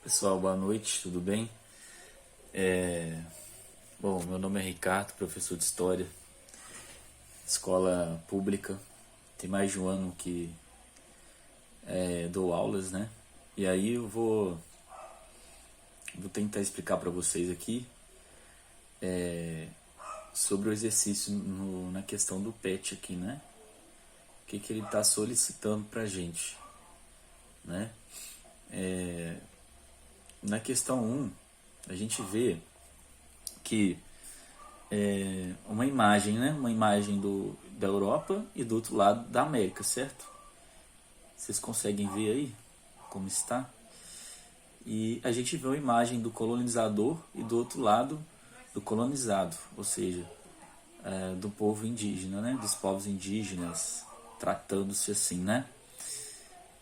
Pessoal, boa noite, tudo bem? Bom, meu nome é Ricardo, professor de História, escola pública. Tem mais de um ano que dou aulas, né? E aí eu vou tentar explicar para vocês aqui sobre o exercício na questão do PET aqui, né? O que ele está solicitando para a gente, né? Na questão um, a gente vê que uma imagem, né? Uma imagem da Europa e do outro lado da América, certo? Vocês conseguem ver aí como está? E a gente vê uma imagem do colonizador e do outro lado do colonizado, ou seja, do povo indígena, né? Dos povos indígenas, tratando-se assim, né?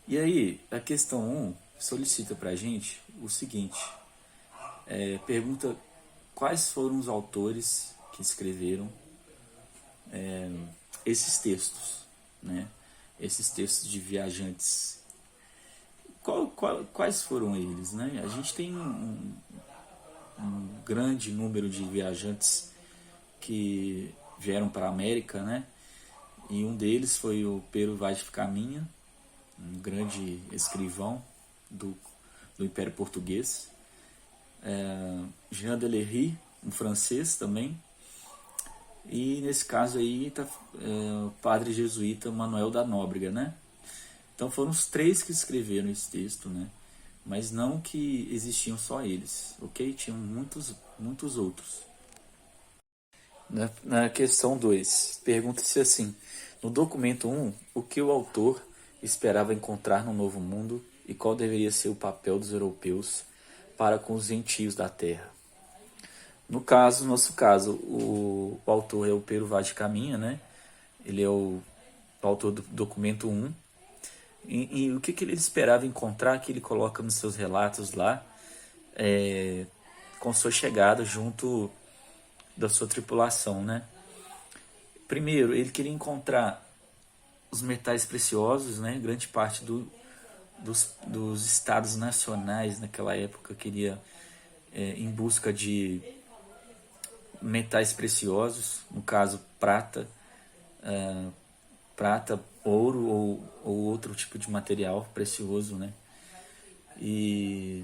E aí, a questão um solicita para a gente o seguinte, pergunta quais foram os autores que escreveram esses textos, né? Esses textos de viajantes. Quais foram eles, né? A gente tem um grande número de viajantes que vieram para a América, né? E um deles foi o Pero Vaz de Caminha, um grande escrivão do, do Império Português. Jean Delery, um francês também. E nesse caso aí está o padre jesuíta Manuel da Nóbrega, né? Então foram os três que escreveram esse texto, né? Mas não que existiam só eles, ok? Tinham muitos outros. Na questão 2, pergunta-se assim: no documento 1, o que o autor esperava encontrar no Novo Mundo e qual deveria ser o papel dos europeus para com os gentios da Terra? No nosso caso, o autor é o Pero Vaz de Caminha, né? Ele é o autor do documento 1. E o que ele esperava encontrar, que ele coloca nos seus relatos lá, com sua chegada junto da sua tripulação, né? Primeiro, ele queria encontrar os metais preciosos, né? Grande parte dos estados nacionais naquela época queria em busca de metais preciosos, no caso prata, ouro ou outro tipo de material precioso, né? E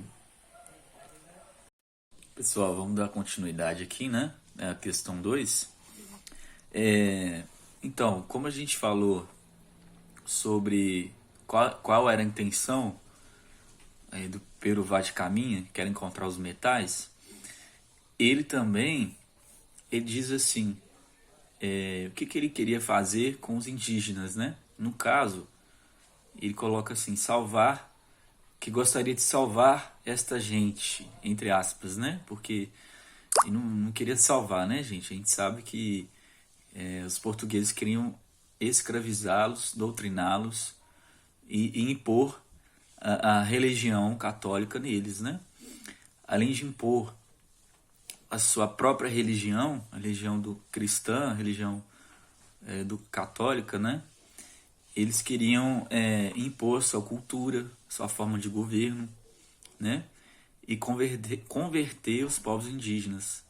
pessoal, vamos dar continuidade aqui, né? É a questão 2. Então, como a gente falou sobre qual era a intenção do Pero Vaz de Caminha, que era encontrar os metais, ele também ele diz assim, o que ele queria fazer com os indígenas, né? No caso, ele coloca assim, que gostaria de salvar esta gente, entre aspas, né? Porque ele não queria salvar, né, gente? A gente sabe que os portugueses queriam escravizá-los, doutriná-los e impor a religião católica neles, né? Além de impor a sua própria religião, a religião do cristã, a religião do católica, né? Eles queriam impor sua cultura, sua forma de governo, né? E converter os povos indígenas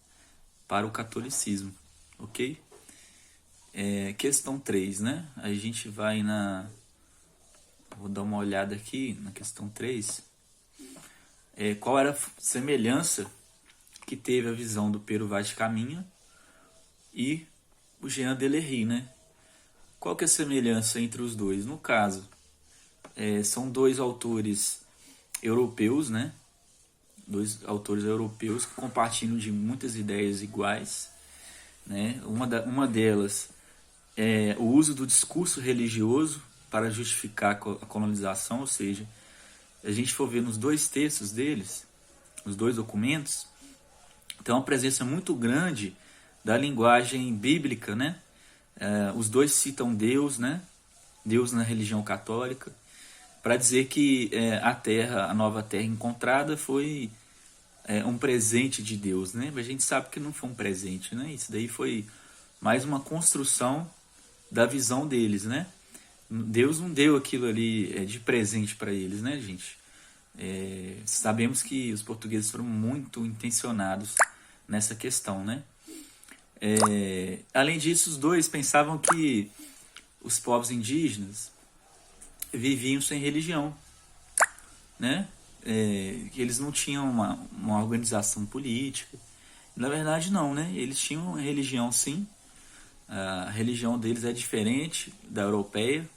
para o catolicismo, ok? Questão 3, né? A gente vai Vou dar uma olhada aqui na questão 3. Qual era a semelhança que teve a visão do Pero Vaz de Caminha e o Jean Delery, né? Qual que é a semelhança entre os dois? No caso, são dois autores europeus, né? Dois autores europeus que compartilham de muitas ideias iguais, né? Uma delas é o uso do discurso religioso para justificar a colonização, ou seja, a gente for ver nos dois textos deles, os dois documentos, tem uma presença muito grande da linguagem bíblica, né? Os dois citam Deus, né? Deus na religião católica, para dizer que a nova terra encontrada foi um presente de Deus, né? Mas a gente sabe que não foi um presente, né? Isso daí foi mais uma construção da visão deles, né? Deus não deu aquilo ali de presente para eles, né, gente? Sabemos que os portugueses foram muito intencionados nessa questão, né? Além disso, os dois pensavam que os povos indígenas viviam sem religião, né? Que eles não tinham uma organização política. Na verdade, não, né? Eles tinham uma religião, sim. A religião deles é diferente da europeia.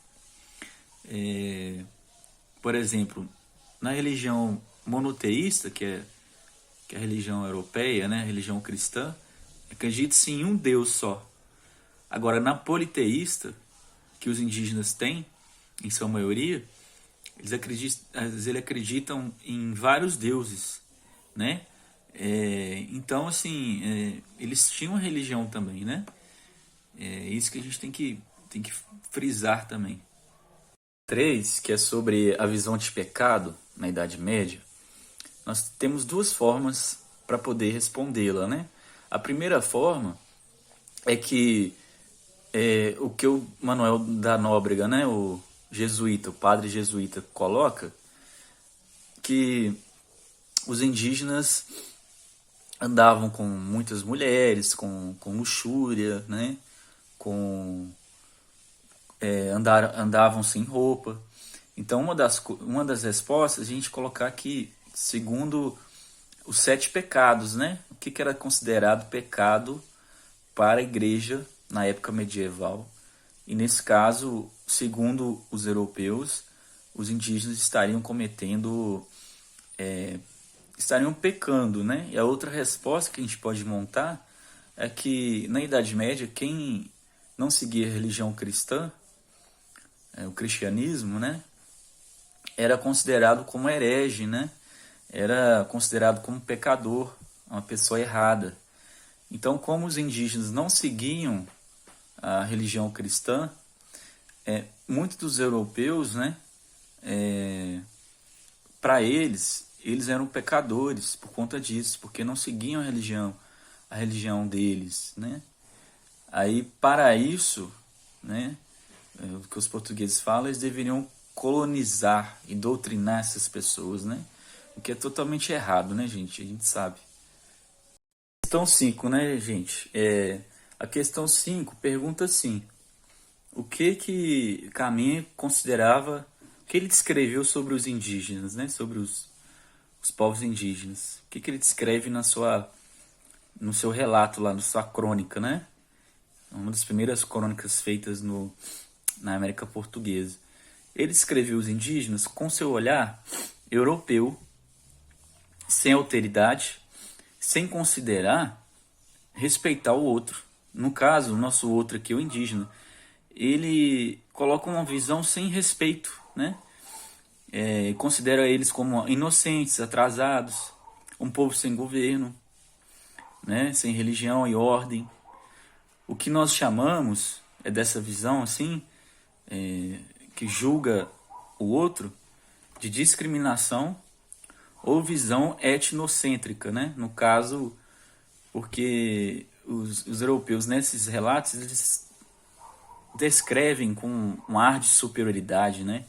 Por exemplo, na religião monoteísta, que é a religião europeia, né? A religião cristã, acredita-se em um Deus só. Agora, na politeísta, que os indígenas têm, em sua maioria, eles acreditam em vários deuses, né? Então, assim, eles tinham uma religião também, né? É isso que a gente tem que frisar também. 3, que é sobre a visão de pecado na Idade Média, nós temos duas formas para poder respondê-la, né? A primeira forma é que o que o Manuel da Nóbrega, né, o jesuíta, o padre jesuíta, coloca, que os indígenas andavam com muitas mulheres, com luxúria, né, andavam sem roupa. Então, uma das respostas a gente colocar aqui, segundo os 7 pecados, né? O que era considerado pecado para a igreja na época medieval. E nesse caso, segundo os europeus, os indígenas estariam estariam pecando, né? E a outra resposta que a gente pode montar é que na Idade Média, quem não seguia a religião cristã, o cristianismo, né, era considerado como herege, né? Era considerado como pecador, uma pessoa errada. Então, como os indígenas não seguiam a religião cristã, muitos dos europeus, né, para eles eram pecadores por conta disso, porque não seguiam a religião deles, né? Aí, para isso, né, o que os portugueses falam, eles deveriam colonizar e doutrinar essas pessoas, né? O que é totalmente errado, né, gente? A gente sabe. Questão 5, né, gente? A questão 5 pergunta assim: o que Caminha considerava, o que ele descreveu sobre os indígenas, né? Sobre os povos indígenas. O que ele descreve no seu relato lá, na sua crônica, né? Uma das primeiras crônicas feitas na América Portuguesa. Ele descreveu os indígenas com seu olhar europeu, sem alteridade, sem considerar respeitar o outro. No caso, o nosso outro aqui, o indígena, ele coloca uma visão sem respeito, né? Considera eles como inocentes, atrasados, um povo sem governo, né? Sem religião e ordem. O que nós chamamos dessa visão assim, que julga o outro, de discriminação ou visão etnocêntrica, né? No caso, porque os europeus, nesses relatos, eles descrevem com um ar de superioridade, né?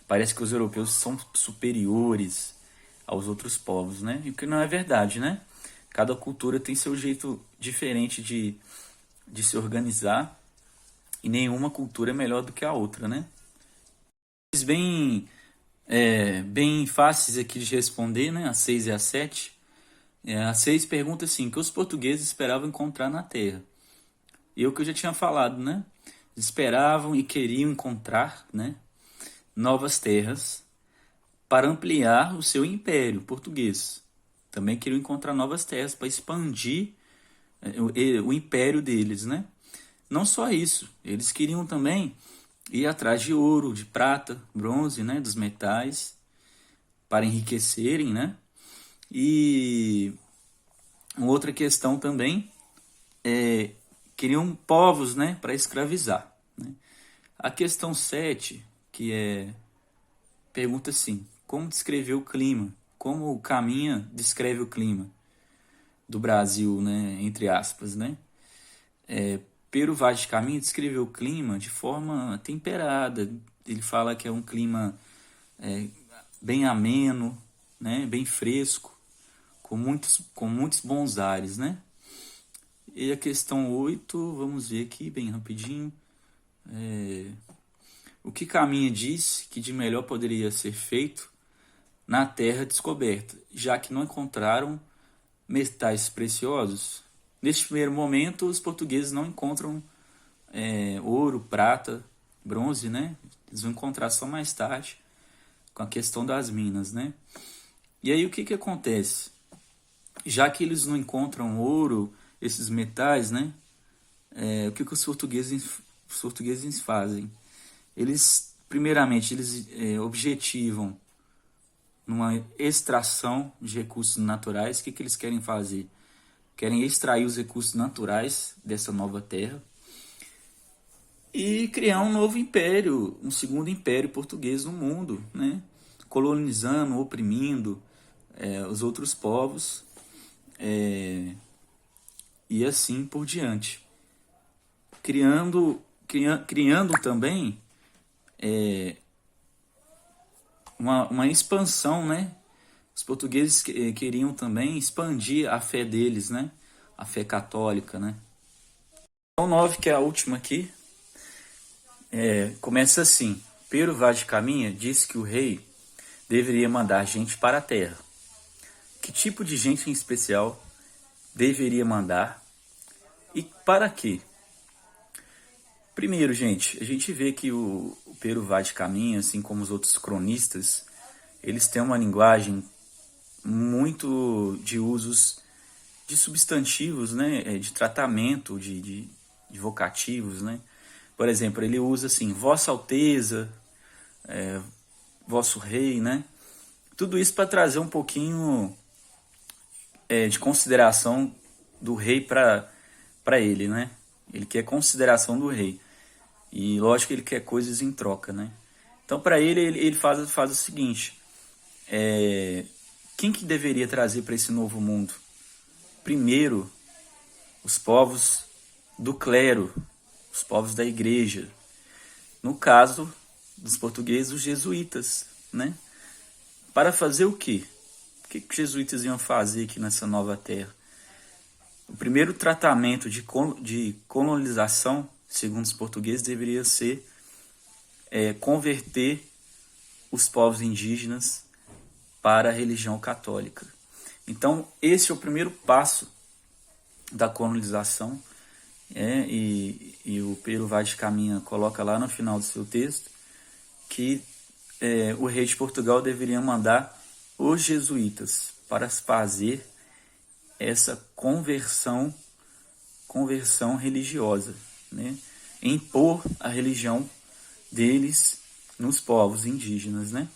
Parece que os europeus são superiores aos outros povos, né? E o que não é verdade, né? Cada cultura tem seu jeito diferente de se organizar e nenhuma cultura é melhor do que a outra, né? Bem fáceis aqui de responder, né? A 6 e a 7. A 6 pergunta assim: o que os portugueses esperavam encontrar na Terra? E o que eu já tinha falado, né? Esperavam e queriam encontrar, né, novas terras para ampliar o seu império português. Também queriam encontrar novas terras para expandir o império deles, né? Não só isso, eles queriam também ir atrás de ouro, de prata, bronze, né, dos metais, para enriquecerem, né? E uma outra questão também queriam povos, né, para escravizar, né? A questão 7, que pergunta assim: como descrever o clima? Como o Caminha descreve o clima do Brasil, né, entre aspas, né? Pero Vaz de Caminha descreveu o clima de forma temperada. Ele fala que é um clima bem ameno, né? Bem fresco, com muitos bons ares, né? E a questão 8, vamos ver aqui bem rapidinho. O que caminha diz que de melhor poderia ser feito na terra descoberta, já que não encontraram metais preciosos. Neste primeiro momento, os portugueses não encontram ouro, prata, bronze, né? Eles vão encontrar só mais tarde, com a questão das minas, né? E aí o que acontece? Já que eles não encontram ouro, esses metais, né? O que os portugueses fazem? Eles, primeiramente, eles objetivam numa extração de recursos naturais. O que eles querem fazer? Querem extrair os recursos naturais dessa nova terra e criar um novo império, um segundo império português no mundo, né? Colonizando, oprimindo os outros povos e assim por diante. Criando também uma expansão, né? Os portugueses queriam também expandir a fé deles, né? A fé católica, né? Então, 9, que é a última aqui, começa assim. Pero Vaz de Caminha disse que o rei deveria mandar gente para a terra. Que tipo de gente em especial deveria mandar e para quê? Primeiro, gente, a gente vê que o Pero Vaz de Caminha, assim como os outros cronistas, eles têm uma linguagem muito de usos de substantivos, né, de tratamento, de vocativos, né. Por exemplo, ele usa assim, Vossa Alteza, Vosso Rei, né. Tudo isso para trazer um pouquinho de consideração do rei para ele, né. Ele quer consideração do rei. E lógico que ele quer coisas em troca, né. Então, para ele faz o seguinte: quem que deveria trazer para esse novo mundo? Primeiro, os povos do clero, os povos da igreja. No caso dos portugueses, os jesuítas, né? Para fazer o quê? O que os jesuítas iam fazer aqui nessa nova terra? O primeiro tratamento de colonização, segundo os portugueses, deveria ser converter os povos indígenas para a religião católica. Então, esse é o primeiro passo da colonização, e o Pero Vaz de Caminha coloca lá no final do seu texto que o rei de Portugal deveria mandar os jesuítas para fazer essa conversão religiosa, né? Impor a religião deles nos povos indígenas, né?